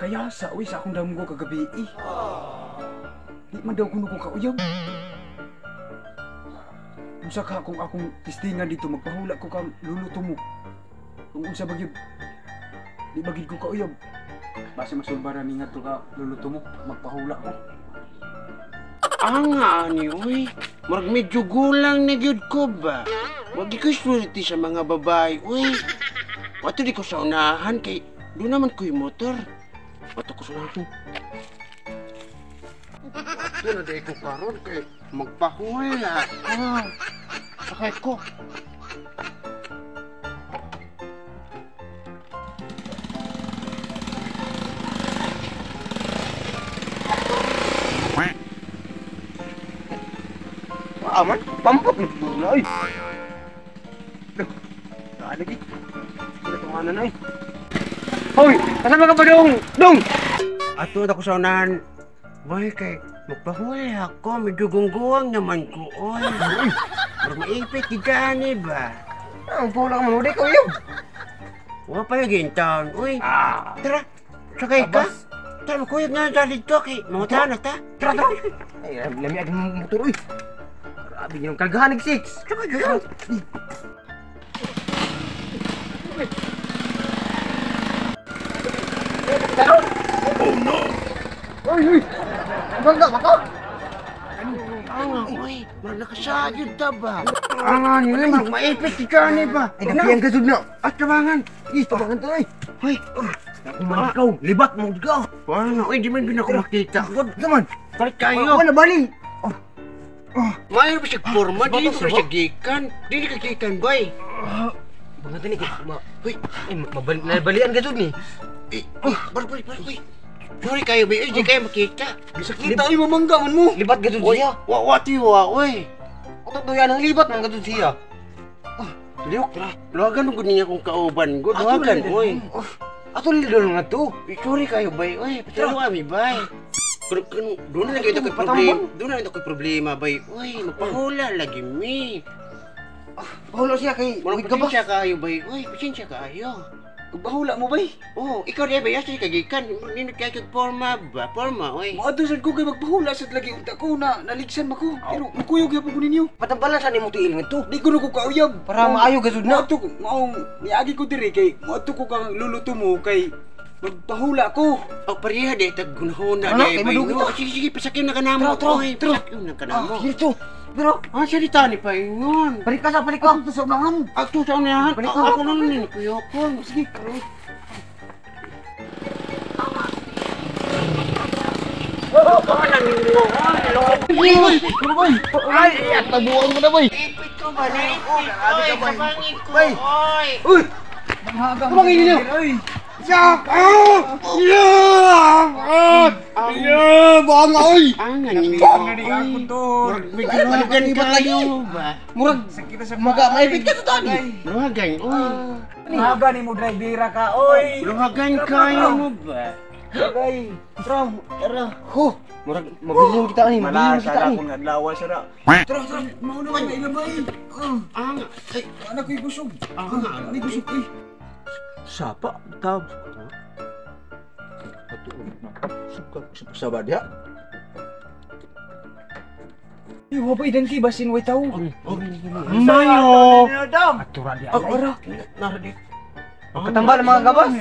Kaya sa uy sa akong damgo kagabi eh. Di man daw kuno ko kauyab. Unsa ka kung akong testingan dito magpahula ko kang luluto mo. Kung unsa bagyod di bagid ko kauyab. Base masulbaran ni ngadto ka luluto mo magpahula ko. Nga ani uy. Murag medyo gulang na gyud ko ba. Wag ko sulti sa mga babae uy. Wato di ko sa unahan kay do naman ko yung motor. Wato ko sa unahan. Wato na di ko karon kay magpahula. Sakay ko. Aman, pampot na na ay. Saan lagi? Sila tunganan ay. Hoy, kasama ka ba dong? Dong! Ato ako sa unahan. Boy kay magpahuli ako. Medyo gungguwang naman ko. Oy. Pero maipit gani ba? Ang pula ka mamudi ko yun. Wala pa yung gintaon. Uy. Tara. Sakay ka. Tara, makuyag nga na dito kay mga na ta. Tara, tara. Ay, lami agad mong motor uy. Grabe yung kalgahan ng 6. Sakay ka. Oh no! Uy! Bangga ka! Uy! Marag nakasayod ta ba? Nilay! Maipit si Johnny ba? Ay, nakiyan ka sud na! At tabangan! Tabangan to ay! Uy! Ikaw! Libat mo ikaw! Paano? Uy, di man din ako makita. Gaman! Palit kayo! Wala bali! Mayroon ba siya forma? Dili ko ba siya gikan? Dili ka gikan, boy! Mga tani ka! Uy! Nabalian ka sud ni! Balik! Sorry kayo, boy. Di kayo makita. Bisa kita ay mamanggaman mo! Libat ka sud siya! Wati wa, uy! Otot do yan ang libat man ka sud siya! Liok, luwagan ko niya kung kauban ko. Luwagan, uy! Ato lidol nga to! Sorry kayo, boy. Uy, patalo kami, boy. Doon na lang ito ko'y problema. Doon na lang ito ko'y problema, boy. Uy, magpahula lagi, mi. Bahulo siya kay... Walang pasensya kayo, boy. Uy, pasensya kayo. Bahula mo bay? Oo, ikaw rin, boy. Asa kagikan. Ninot kayo kag forma ba? Forma, uy. Maadusad ko kay magpahula sad lagi unta ko na naligsan mako. Pero makuyog yapon ko ninyo. Patabalasan nimo tiil nga to. Di ko na ko kauyab. Para maayo gasud na. Maadto ko, niagi ko diri kay maadto ko kang luluto mo kay magpahula ko. Oh, pareha de tag gunahuna Ano? de. Kay madugi to. Sige, pasakin na kanamo. Tro. Pasakin na kanamo. Dito. Pero Salita ni pa ingon. balik ka sa balik ka. Sa ulangan. Ako sa unahan. Balik ka. Ako lang ni kuyokon. Sige. Ay, tabuan mo na boy. Ipit ko ba ni? Uy, kapangin ko. Bay. Oy. Uy. Tumangin niyo. Ay. Yak! Bang oy. Angan niyo. Ako to. Medyo luwagan kayo ba? Murag maga maipit ka to tani. Luwagan, uy. Maga ni mo drivera ka oy. Luwagan kayo mo ba? Bagay. Tara. Ho. Murag mabiling kita ni, mabiling kita ni. Nadlawa sira. Tara, mao naman na ilabay. Ang ay Anak ko'y busog. Ani busog ko'y. Sapa tab. Suka sa badya. Iwa pa idan kay basin way tao. mayo. Atura di ay. Naradi. Katambal ang mga gabas.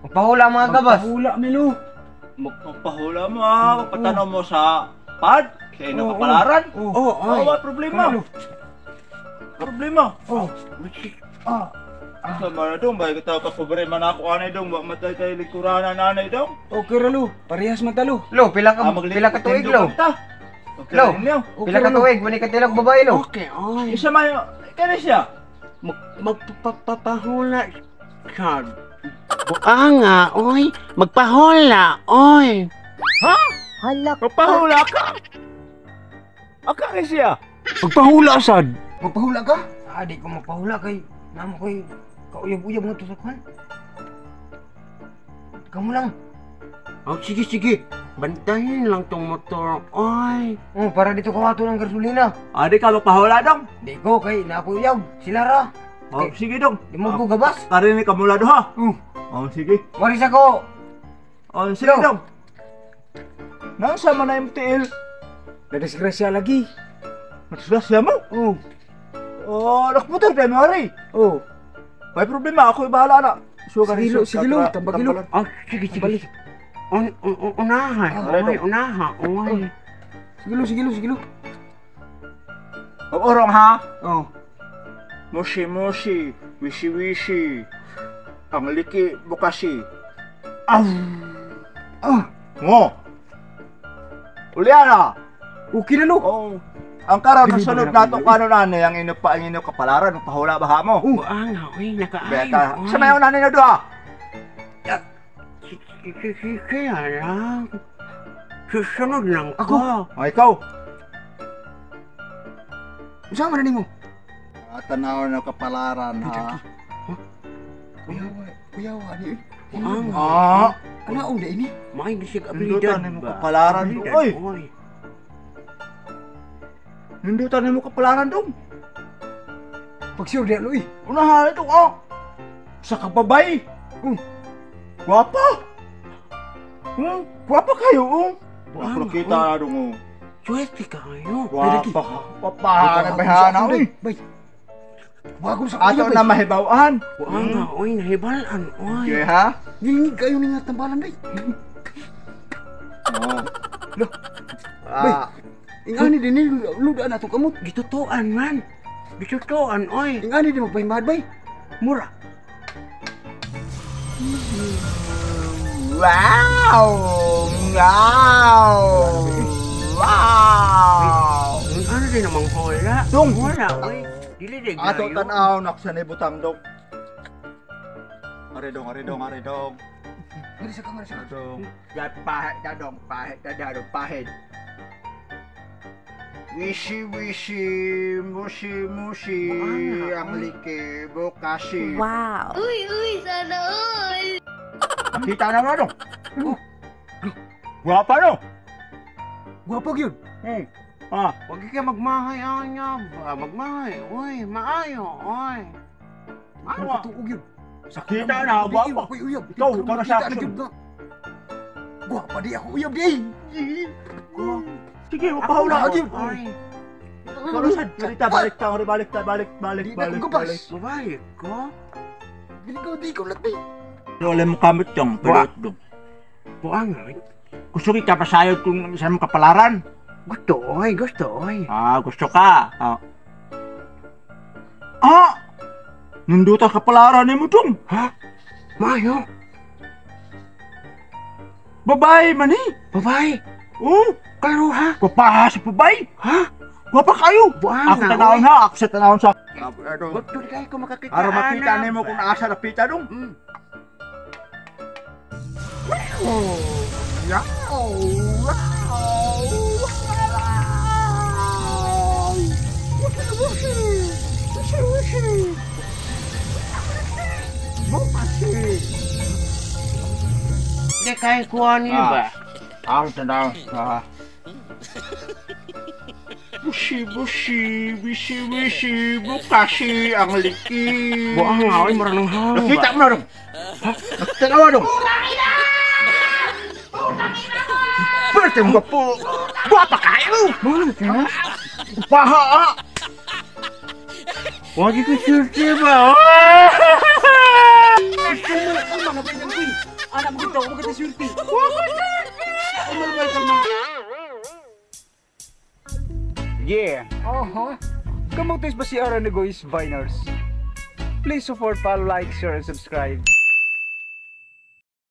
Magpahula ang mga gabas. Hula milo. Magpahula mo, magpatanaw mo sa pad. Kaya nakapalaran. Wala problema. Problema. Sa mga dong, bahay kita kapobre man ako anay dong, matay tayo likuran na nanay dong. Okay ra lo, parehas matalo. Lo, pila ka tuig lo. Lo, pila ka tuig, wani ka tilog babae lo. Okay, oy. Isa mayo, kaya siya. Magpapahula siya. Nga, oy. Magpahula, oy. Ha? Halak. Magpahula ka? Aka kaya siya. Magpahula sad. Magpahula ka? Di ko magpahula kay namo ko'y kauyab-uyab nga to sa kwan. Kamu lang. Oh, sige. Bantahin lang tong motor, oy. Para dito kawato ng gasolina. Adi ka magpahula dong. Di ko kay nakuyab. Sila ra. Oh, sige dong. Di mo ko gabas. Karinig ka mula do ha. Oh, sige. Waris ako. Oh, sige dong. Nang sama na yung tiil. Nadisgrasya lagi. Natisgrasya mo? Oh. Oh, nakputor tayo mo, Hari. Oh. May problema, ako bahala na. Sige lo, tambagilo. Oh, sige. Unahan. Oy, unahan. Oy. Sige lo. Orong ha? Oh. Moshi, wishi. Ang liki, bukasi. Ngo. Uliana. Okay na lo. Oh. Ang karon sa sunod nato kano nani ang inyo kapalaran pahula baha mo. Buang oy, nakaayo. Beta. Sa mayo nani na duha. Kaya lang. Susunod lang ko. O ikaw. Unsa man nimo? Tanaw na kapalaran ha. Kuyawa ni. Buang. Anaong da ini? May gisig Nindutan abilidad mo ba? kapalaran do. Oy. Oy. Nindutan mo kapalaran dong. Pagsiyor di lo eh. Unahan ito oh. Sa kababay. Guwapa. Guwapa kayo oh. Buang. Kita dong oh. Swerte kayo. Guwapa. Papa na bahana oy. Bay. Wagong sa Ato na mahibawan. Buang oy, nahibalan oy. Okay ha? Nilingig kayo ni nga tambalan bay. Oh. Lo. Bay. Ingani din ni luda na to kamot. Gitutuan man. Gitutuan oy. Ingani din magpahimad bay. Mura. Wow! Ano din namang hola? Dong. Wala oy. Dili de Ato gayo. tanaw naksan ibutang dong. Are dong. Mari sa kamera sa. Dong. Yat pahit na dong, pahit. Wishi, mushi, ang liki, bukashi. Wow. Uy, sana all. Nakita na nga dong. Guwapa no? Guwapo gyud. Wag ka magmahay anya ba? Magmahay. Oy, maayo. Oy. Ano tuog gyud. Sakita na, guwapa. Ako uyab. Ikaw na sa akin. Guwapa di ako uyab di. Sige, pahula lagi. Oy. Kalau sa cerita balik. Babae ko? Di ko latay. Wala mo kamit yung pelot dong. Buang oy. Gusto kita pasayod kung saan mo kapalaran. Gusto oy. Gusto ka. Nindutan kapalaran ni mo dong. Ha? Mayo. Babae man eh. Babae. Klaro ha? Papaha sa babae. Ha? Wapa kayo. Buang Ako tanawon ha. Ako sa tanawon sa. Gusto kayo ko makakita. Ara makita ni mo kung asa na pita dong. Hindi kayo kuha niyo ba? Ako tanawon sa. Bushi, wishi, bukashi, ang liki. Buang oy, maranong hawa. Nakita mo na dong. Nakita dong. Pwerte mo po. Buwapa kayo. Paha. Wag ko surti ba? Anak mo kita, mo kita surti. Yeah. Kamutis ba si Aranigoy's Viners? Please support, follow, like, share, and subscribe.